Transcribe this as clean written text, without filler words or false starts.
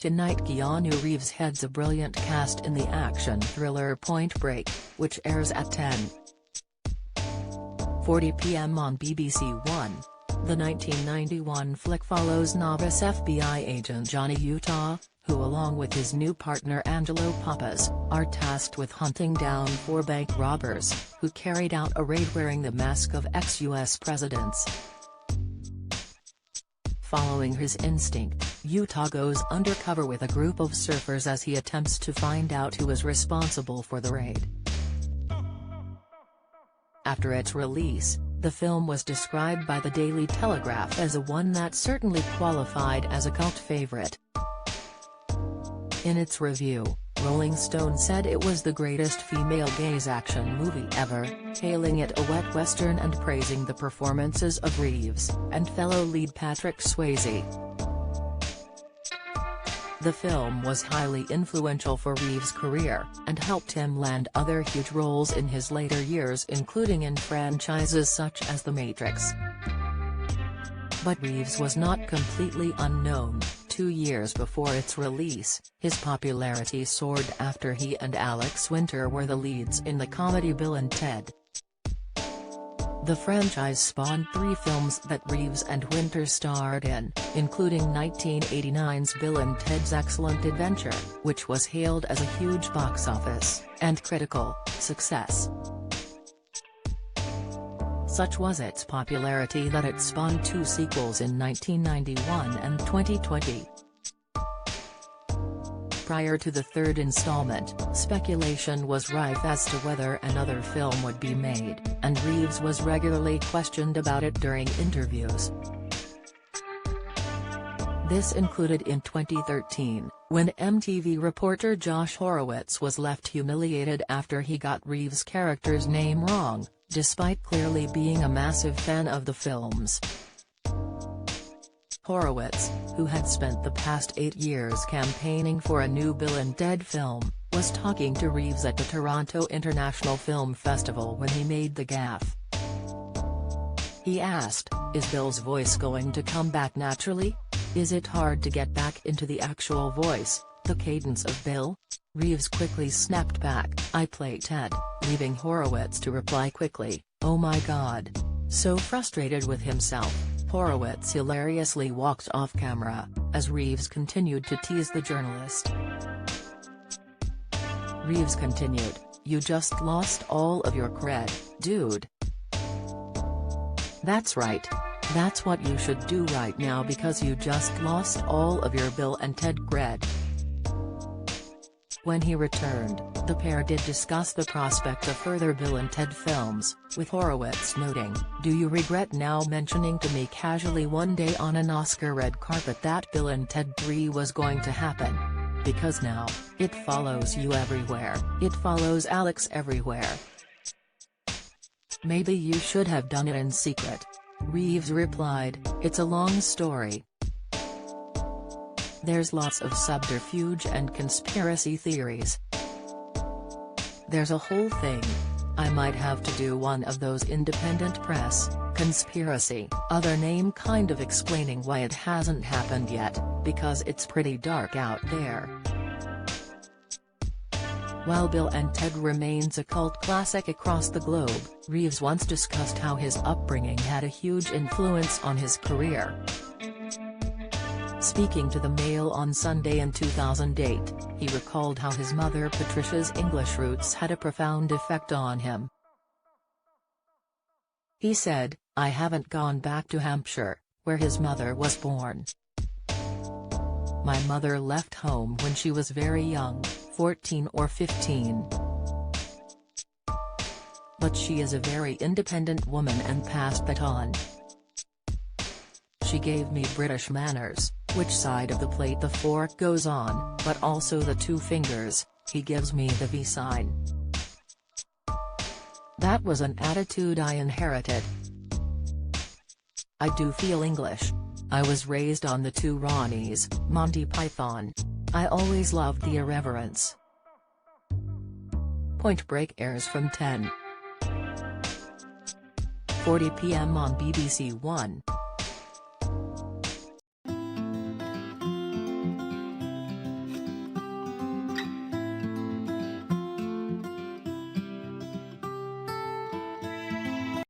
Tonight Keanu Reeves heads a brilliant cast in the action thriller Point Break, which airs at 10:40 p.m. on BBC One. The 1991 flick follows novice FBI agent Johnny Utah, who along with his new partner Angelo Papas, are tasked with hunting down 4 bank robbers, who carried out a raid wearing the mask of ex-US presidents. Following his instinct, Utah goes undercover with a group of surfers as he attempts to find out who is responsible for the raid. After its release, the film was described by the Daily Telegraph as a one that certainly qualified as a cult favorite. In its review, Rolling Stone said it was the greatest female gaze action movie ever, hailing it a wet western and praising the performances of Reeves and fellow lead Patrick Swayze. The film was highly influential for Reeves' career, and helped him land other huge roles in his later years, including in franchises such as The Matrix. But Reeves was not completely unknown. 2 years before its release, his popularity soared after he and Alex Winter were the leads in the comedy Bill and Ted. The franchise spawned 3 films that Reeves and Winter starred in, including 1989's Bill and Ted's Excellent Adventure, which was hailed as a huge box office and critical success. Such was its popularity that it spawned 2 sequels in 1991 and 2020. Prior to the 3rd installment, speculation was rife as to whether another film would be made, and Reeves was regularly questioned about it during interviews. This included in 2013, when MTV reporter Josh Horowitz was left humiliated after he got Reeves' character's name wrong, despite clearly being a massive fan of the films. Horowitz, who had spent the past 8 years campaigning for a new Bill and Ted film, was talking to Reeves at the Toronto International Film Festival when he made the gaffe. He asked, "Is Bill's voice going to come back naturally? Is it hard to get back into the actual voice, the cadence of Bill?" Reeves quickly snapped back, "I play Ted," leaving Horowitz to reply quickly, "Oh my God." So frustrated with himself, Horowitz hilariously walked off camera, as Reeves continued to tease the journalist. Reeves continued, "You just lost all of your cred, dude. That's right. That's what you should do right now because you just lost all of your Bill and Ted cred." When he returned, the pair did discuss the prospect of further Bill and Ted films, with Horowitz noting, "Do you regret now mentioning to me casually one day on an Oscar red carpet that Bill and Ted 3 was going to happen? Because now, it follows you everywhere, it follows Alex everywhere. Maybe you should have done it in secret." Reeves replied, "It's a long story. There's lots of subterfuge and conspiracy theories. There's a whole thing. I might have to do one of those independent press, conspiracy, other name kind of explaining why it hasn't happened yet, because it's pretty dark out there." While Bill and Ted remains a cult classic across the globe, Reeves once discussed how his upbringing had a huge influence on his career. Speaking to the Mail on Sunday in 2008, he recalled how his mother Patricia's English roots had a profound effect on him. He said, "I haven't gone back to Hampshire, where his mother was born. My mother left home when she was very young, 14 or 15. But she is a very independent woman and passed that on. She gave me British manners, which side of the plate the fork goes on, but also the 2 fingers, he gives me the V sign. That was an attitude I inherited. I do feel English. I was raised on the 2 Ronnies, Monty Python. I always loved the irreverence." Point Break airs from 10:40 p.m. on BBC One.